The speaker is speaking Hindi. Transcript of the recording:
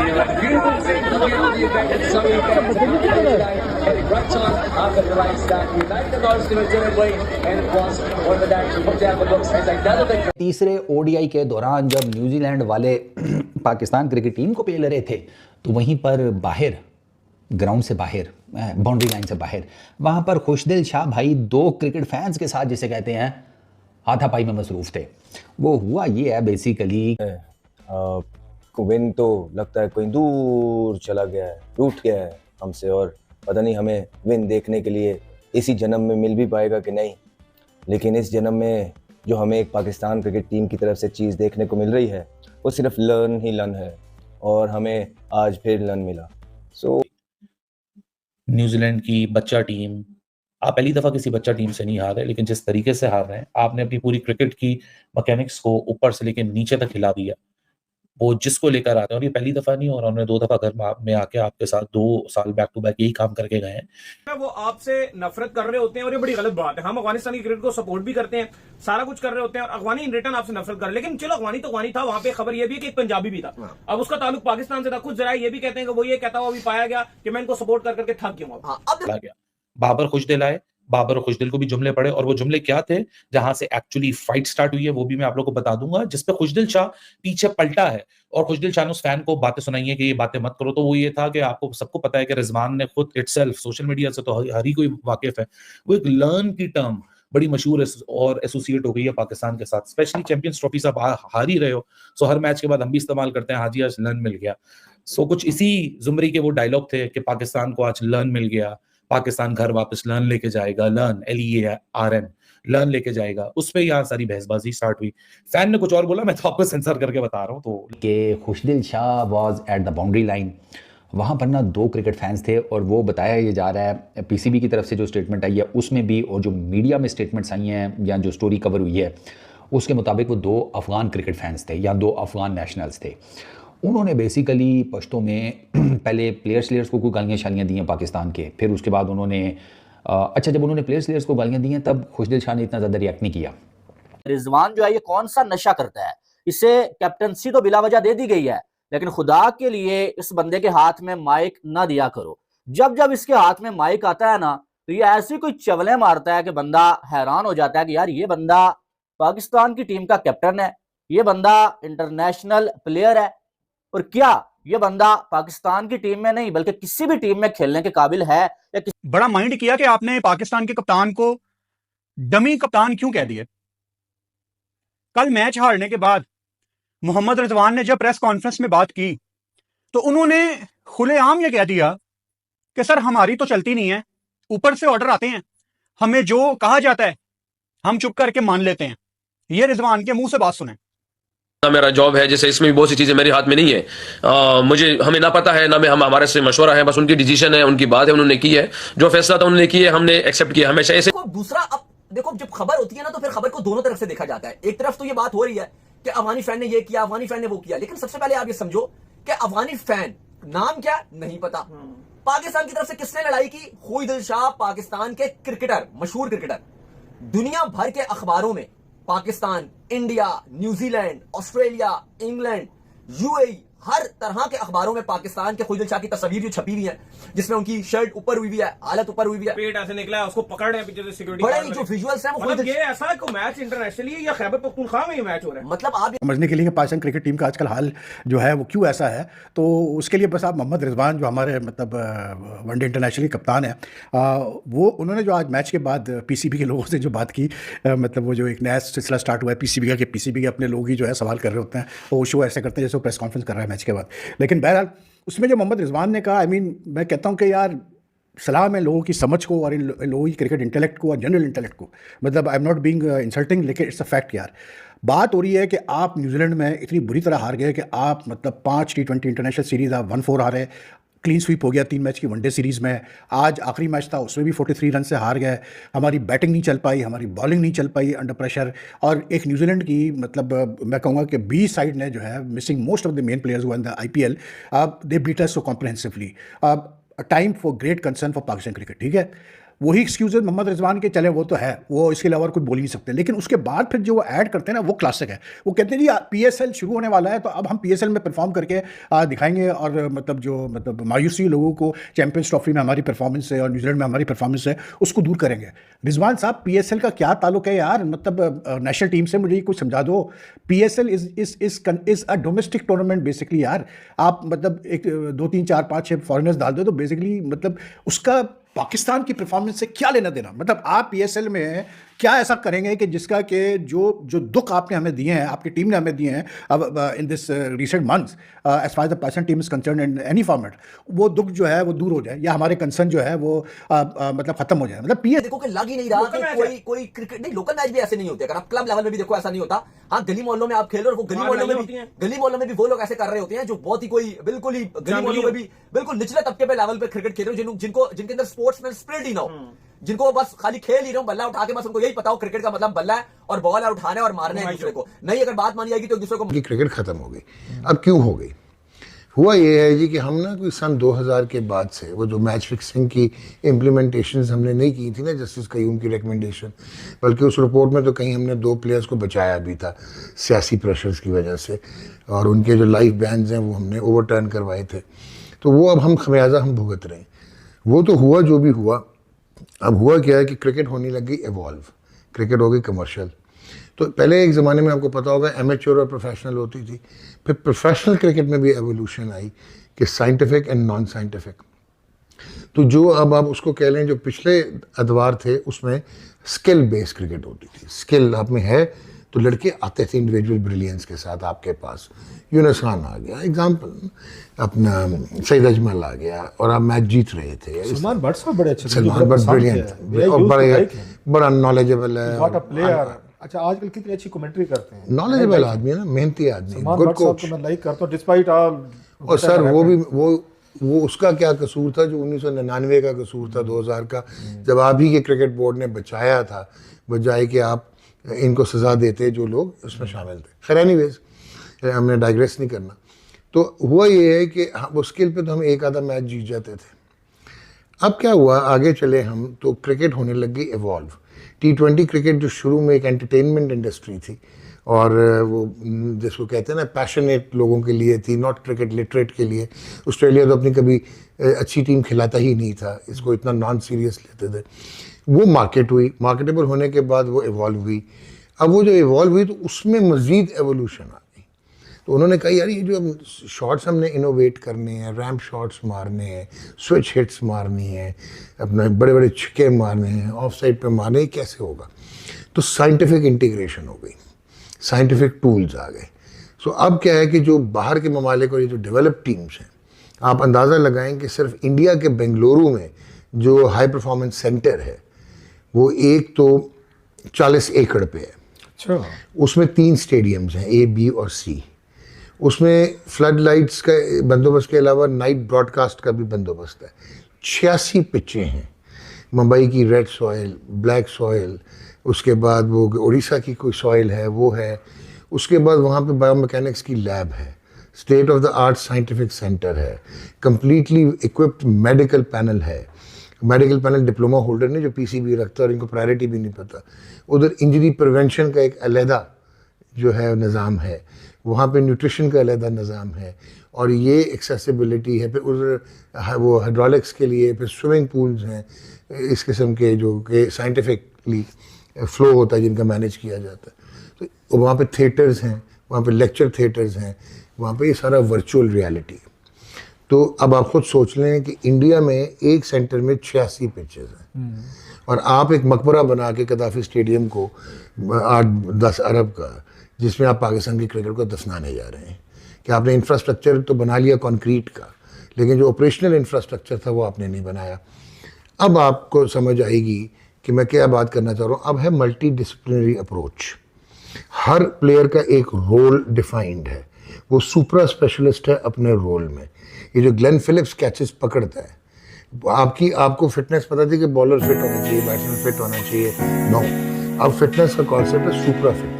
beautiful thing to be on the event and so you can get it right on after the right start. United Arsenal legitimately and it was one of the days to put down the books as another victory. तीसरे ओडीआई के दौरान जब न्यूजीलैंड वाले पाकिस्तान क्रिकेट टीम को पेल रहे थे तो वहीं पर बाहर ग्राउंड से बाहर बाउंड्री लाइन से बाहर वहाँ पर खुशदिल शाह भाई दो क्रिकेट फैंस के साथ जिसे कहते हैं हाथापाई में मसरूफ थे। वो हुआ ये है बेसिकली को विन तो लगता है कोई दूर चला गया है, रूठ गया है हमसे, और पता नहीं हमें विन देखने के लिए इसी जन्म में मिल भी पाएगा कि नहीं। लेकिन इस जन्म में जो हमें एक पाकिस्तान क्रिकेट टीम की तरफ से चीज़ देखने को मिल रही है वो सिर्फ लर्न ही लर्न है, और हमें आज फिर लर्न मिला। न्यूजीलैंड की बच्चा टीम, आप पहली दफा किसी बच्चा टीम से नहीं हार रहे, लेकिन जिस तरीके से हार रहे हैं, आपने अपनी पूरी क्रिकेट की मैकेनिक्स को ऊपर से लेकर नीचे तक हिला दिया। वो जिसको लेकर आते हैं, और ये पहली दफा नहीं हो रहा, उन्होंने 2 दफा घर में आके आपके साथ 2 साल बैक टू बैक यही काम करके गए हैं। वो आपसे नफरत कर रहे होते हैं और ये बड़ी गलत बात है। हम अफगानिस्तान की क्रिकेट को सपोर्ट भी करते हैं, सारा कुछ कर रहे होते हैं, और अफगानी इन रिटर्न आपसे नफरत कर रहे। लेकिन चलो अफगानी तो अफगानी था, वहां पे खबर ये भी कि एक पंजाबी भी था, अब उसका ताल्लुक पाकिस्तान से था। कुछ जरा ये भी कहते हैं कि वो ये कहता हुआ अभी पाया गया कि मैं इनको सपोर्ट कर करके थक गया। बाबर खुशदिल आए, बाबर और खुशदिल को भी जुमले पड़े, और वो जुमले क्या थे जहां से एक्चुअली फाइट स्टार्ट हुई है वो भी मैं आप लोगों को बता दूंगा, जिसपे खुशदिल शाह पीछे पलटा है और खुशदिल शाह ने उस फैन को बातें सुनाई है कि ये बातें मत करो। तो वो ये था कि आपको सबको पता है कि रिजवान ने खुद इटसेल्फ सोशल मीडिया से तो हर ही कोई वाकिफ है, वो एक लर्न की टर्म बड़ी मशहूर और एसोसिएट हो गई है पाकिस्तान के साथ, स्पेशली चैंपियंस ट्रॉफी से आप हार ही रहे हो, सो हर मैच के बाद हम भी इस्तेमाल करते हैं हाजी आज लर्न मिल गया। सो कुछ इसी जुमरी के वो डायलॉग थे कि पाकिस्तान को आज लर्न मिल गया, पाकिस्तान घर वापस लर्न लेके जाएगा, लर्न LEARN लर्न लेके जाएगा। उस पे यहाँ सारी बहसबाजी स्टार्ट हुई। फैन ने कुछ और बोला, मैं तो आपको सेंसर करके बता रहा हूँ। तो कि Khushdil Shah was at the boundary line, वहाँ पर ना 2 क्रिकेट फैंस थे, और वो बताया ये जा रहा है PCB की तरफ से जो स्टेटमेंट आई है उसमें भी, और जो मीडिया में स्टेटमेंट्स आई हैं या जो स्टोरी कवर हुई है उसके मुताबिक वो 2 अफगान क्रिकेट फैंस थे या 2 अफगान नेशनल्स थे। उन्होंने बेसिकली पश्तो में पहले प्लेयर्स को कोई गालियाँ शालियाँ दी हैं पाकिस्तान के, फिर उसके बाद उन्होंने जब उन्होंने प्लेयर्स को गालियाँ दी हैं तब खुशदिल शाह ने इतना ज़्यादा रिएक्ट नहीं किया। रिजवान जो है ये कौन सा नशा करता है, इसे कैप्टनसी तो बिला वजह दे दी गई है, लेकिन खुदा के लिए इस बंदे के हाथ में माइक ना दिया करो। जब जब इसके हाथ में माइक आता है ना तो ये ऐसी कोई चवलें मारता है कि बंदा हैरान हो जाता है कि यार ये बंदा पाकिस्तान की टीम का कैप्टन है, ये बंदा इंटरनेशनल प्लेयर है, और क्या ये बंदा पाकिस्तान की टीम में नहीं बल्कि किसी भी टीम में खेलने के काबिल है या बड़ा माइंड किया कि आपने पाकिस्तान के कप्तान को डमी कप्तान क्यों कह दिए। कल मैच हारने के बाद मोहम्मद रिजवान ने जब प्रेस कॉन्फ्रेंस में बात की तो उन्होंने खुलेआम ये कह दिया कि सर हमारी तो चलती नहीं है, ऊपर से ऑर्डर आते हैं, हमें जो कहा जाता है हम चुप करके मान लेते हैं। ये रिजवान के मुंह से बात सुने। मेरा जॉब है, जैसे इसमें भी बहुत सी चीजें मेरे हाथ में नहीं है, हमें ना पता है ना में हमारे से मशवरा है, बस उनकी डिसीजन है, उनकी बात है, उन्होंने की है, जो फैसला था उन्होंने किया, हमने एक्सेप्ट किया हमेशा ऐसे। दूसरा, अब देखो जब खबर होती है ना तो फिर खबर को दोनों तरफ से देखा जाता है। एक तरफ तो ये बात हो रही है कि अफगानी फैन ने ये किया, अफगानी फैन ने वो किया, लेकिन सबसे पहले आप ये समझो कि अफगानी फैन नाम क्या नहीं पता, पाकिस्तान की तरफ से किसने लड़ाई की, खुशदिल शाह पाकिस्तान के क्रिकेटर, मशहूर क्रिकेटर, दुनिया भर के अखबारों में Pakistan, India, New Zealand, Australia, England, UAE, हर तरह के अखबारों में पाकिस्तान के खुशदिल शाह की तस्वीर जो छपी हुई है, जिसमें उनकी शर्ट ऊपर हुई है, हालत ऊपर हुई है, पेट ऐसे निकला है, उसको पकड़ रहे हैं पीछे से सिक्योरिटी बड़े जो विजुअल्स हैं वो मतलब ये ऐसा है कि मैच इंटरनेशनली है या खैबर पख्तूनख्वा में ये मैच हो रहा है। मतलब आप समझने के लिए कि पाकिस्तान क्रिकेट टीम का आजकल हाल जो है वो क्यों ऐसा है, तो उसके लिए बस आप मोहम्मद रिजवान जो हमारे मतलब वनडे इंटरनेशनल कप्तान है, वो उन्होंने जो आज मैच के बाद PCB के लोगों से जो बात की, मतलब वो जो एक नया सिलसिला स्टार्ट हुआ है PCB का, कि PCB के अपने लोग ही जो है सवाल कर रहे होते हैं, वो शो ऐसे करते हैं जैसे वो प्रेस कॉन्फ्रेंस कर रहा है मैच के बाद। लेकिन बहरहाल उसमें जो मोहम्मद रिजवान ने कहा, मैं कहता हूँ कि यार सलाम है लोगों की समझ को और इन लोगों की क्रिकेट इंटेलेक्ट को और जनरल इंटेलेक्ट को, मतलब I am not being insulting, लेकिन इट्स अ फैक्ट यार। बात हो रही है कि आप न्यूजीलैंड में इतनी बुरी तरह हार गए कि आप मतलब 5 T20 इंटरनेशनल सीरीज़ आप 1-4 हारे, क्लीन स्वीप हो गया 3 मैच की वनडे सीरीज़ में, आज आखिरी मैच था उसमें भी 43 रन से हार गए, हमारी बैटिंग नहीं चल पाई, हमारी बॉलिंग नहीं चल पाई अंडर प्रेशर, और एक न्यूजीलैंड की मतलब मैं कहूँगा कि बी साइड ने जो है missing most of the main players in the IPL, they beat us so comprehensively, time for great concern for Pakistan cricket. ठीक है, वही एक्सक्यूजेज मोहम्मद रिजवान के चले वो तो है, वो इसके अलावा कोई बोल ही नहीं सकते, लेकिन उसके बाद फिर जो वो ऐड करते हैं ना वो क्लासिक है। वो कहते हैं जी PSL शुरू होने वाला है तो अब हम PSL में परफॉर्म करके दिखाएंगे, और मतलब मायूसी लोगों को चैंपियंस ट्रॉफी में हमारी परफॉर्मेंस है और न्यूजीलैंड में हमारी परफॉर्मेंस है उसको दूर करेंगे। रिजवान साहब PSL का क्या ताल्लुक है यार, मतलब नेशनल टीम से मुझे कुछ समझा दो। PSL is a domestic tournament basically यार। आप मतलब एक 2 3 4 5 6 फॉरेनर्स डाल दो तो बेसिकली मतलब उसका पाकिस्तान की परफॉर्मेंस से क्या लेना देना। मतलब आप PSL में क्या ऐसा करेंगे कि जिसका कि जो दुख आपने हमें दिए हैं, आपकी टीम ने हमें दिए हैं अब in this recent months as far the Pakistan team is concern in any format, वो दुख जो है वो दूर हो जाए या हमारे कंसर्न जो है वो मतलब खत्म हो जाए। मतलब देखो कि लग ही नहीं रहा कि कोई क्रिकेट नहीं, लोकल मैच भी ऐसे नहीं होते। अगर आप क्लब लेवल में भी देखो ऐसा नहीं होता। हाँ, गली मोहल्लों में आप खेलो और वो गली मोहल्लों में भी वो लोग ऐसे कर रहे होते हैं जो बहुत ही कोई बिल्कुल ही गली मोहल्लों में भी बिल्कुल निचले तबके पे लेवल पे क्रिकेट खेल रहे हो, जिनके अंदर स्पोर्ट्समैन स्पिरिट ही ना हो, जिनको बस खाली खेल ही रहे हो, बल्ला उठा के बस उनको यही पता हो क्रिकेट का मतलब बल्ला है और बॉल है, उठाना है और मारना है एक दूसरे को। नहीं, अगर बात मानी जाएगी तो एक दूसरे को क्रिकेट खत्म हो गई। अब क्यों हो गई? हुआ ये है जी कि हम ना कोई सन 2000 के बाद से वो जो मैच फिक्सिंग की इम्प्लीमेंटेशंस हमने नहीं की थी ना, जस्टिस कयूम की रिकमेंडेशन, बल्कि उस रिपोर्ट में तो कहीं हमने 2 प्लेयर्स को बचाया भी था सियासी प्रेशर्स की वजह से, और उनके जो लाइफ बैन्स हैं वो हमने ओवरटर्न करवाए थे। तो वो अब हम खमियाजा हम भुगत रहे हैं। वो तो हुआ जो भी हुआ। अब हुआ क्या है कि क्रिकेट होने लग गई एवॉल्व, क्रिकेट हो गई कमर्शियल। तो पहले एक ज़माने में आपको पता होगा एमेच्योर और प्रोफेशनल होती थी, फिर प्रोफेशनल क्रिकेट में भी एवोल्यूशन आई कि साइंटिफिक एंड नॉन साइंटिफिक। तो जो अब आप उसको कह लें जो पिछले अदवार थे उसमें स्किल बेस्ड क्रिकेट होती थी। स्किल आप में है तो लड़के आते थे इंडिविजुअल ब्रिलियंस के साथ आपके पास। यूनुस खान आ गया एग्जाम्पल, अपना सईद अजमल आ गया और आप मैच जीत रहे थे। सलमान भट्ट साहब बड़े अच्छे, सलमान भट्ट ब्रिलियंट और बड़ा नॉलेजेबल है। अच्छा, आजकल कितनी अच्छी कमेंट्री करते हैं। नॉलेजेबल आदमी है ना, मेहनती आदमी, गुड कोच। मैं लाइक करता हूं डिस्पाइट ऑल। और सर वो उसका क्या कसूर था जो 1999 का कसूर था, 2000 का, जब आप ही के क्रिकेट बोर्ड ने बचाया था बजाय कि आप इनको सजा देते जो लोग उसमें शामिल थे। खैर एनीवेज, हमने डाइग्रेस नहीं करना। तो हुआ ये है कि वो स्किल पे तो हम एक आधा मैच जीत जाते थे। अब क्या हुआ, आगे चले हम तो क्रिकेट होने लग गई एवॉल्व। T20 क्रिकेट जो शुरू में एक एंटरटेनमेंट इंडस्ट्री थी और वो जिसको कहते हैं ना पैशनेट लोगों के लिए थी, नॉट क्रिकेट लिटरेट के लिए। ऑस्ट्रेलिया तो अपनी कभी अच्छी टीम खिलाता ही नहीं था, इसको इतना नॉन सीरियस लेते थे। वो मार्केट हुई, मार्केटेबल होने के बाद वो इवॉल्व हुई। अब वो जो इवॉल्व हुई तो उसमें मज़ीद एवोल्यूशन आ गई। तो उन्होंने कहा यार ये जो शॉट्स हमने इनोवेट करने हैं, रैम्प शॉट्स मारने हैं, स्विच हिट्स मारनी है, अपने बड़े बड़े छिक्के मारने हैं, ऑफ साइड पर मारने हैं, कैसे होगा? तो साइंटिफिक इंटीग्रेशन हो गई, साइंटिफिक टूल्स आ गए। सो अब क्या है कि जो बाहर के ममालिक और ये जो डेवलप टीम्स हैं, आप अंदाज़ा लगाएं कि सिर्फ इंडिया के बेंगलुरु में जो हाई परफॉर्मेंस सेंटर है वो एक तो 40 एकड़ पे है। अच्छा, उसमें 3 स्टेडियम्स हैं, A, B और C। उसमें फ्लड लाइट्स का बंदोबस्त के अलावा नाइट ब्रॉडकास्ट का भी बंदोबस्त है। 86 पिचें हैं, मुंबई की रेड सॉइल, ब्लैक सॉइल, उसके बाद वो उड़ीसा की कोई सॉइल है वो है, उसके बाद वहाँ पे बायोमैकेनिक्स की लैब है, state of the art scientific centre है, कंप्लीटली इक्विप्ड मेडिकल पैनल है। मेडिकल पैनल डिप्लोमा होल्डर ने जो PCB रखता है और इनको प्रायोरिटी भी नहीं पता। उधर इंजरी प्रिवेंशन का एक अलहदा जो है निज़ाम है, वहाँ पे न्यूट्रिशन का अलहदा निज़ाम है, और ये एक्सेसिबिलिटी है। फिर उधर वो हाइड्रोलिक्स के लिए फिर स्विमिंग पूल्स हैं, इस किस्म के जो कि साइंटिफिकली फ्लो होता है जिनका मैनेज किया जाता है। तो वहाँ पे थिएटर्स हैं, वहाँ पे लेक्चर थिएटर्स हैं, वहाँ पे ये सारा वर्चुअल रियलिटी है। तो अब आप खुद सोच लें कि इंडिया में एक सेंटर में 86 पिचेस हैं और आप एक मकबरा बना के कदाफी स्टेडियम को 8-10 अरब का, जिसमें आप पाकिस्तान की क्रिकेट को दफनाने जा रहे हैं। कि आपने इंफ्रास्ट्रक्चर तो बना लिया कंक्रीट का, लेकिन जो ऑपरेशनल इंफ्रास्ट्रक्चर था वो आपने नहीं बनाया। अब आपको समझ आएगी कि मैं क्या बात करना चाह रहा हूँ। अब है मल्टी डिसिप्लिनरी अप्रोच। हर प्लेयर का एक रोल डिफाइंड है, वो सुपरा स्पेशलिस्ट है अपने रोल में। ये जो ग्लेन फिलिप्स कैचेस पकड़ता है, आपको फिटनेस पता थी कि बॉलर फिट होना चाहिए, बैट्समैन फिट होना चाहिए, नो। अब फिटनेस का कॉन्सेप्ट है सुपरा फिट।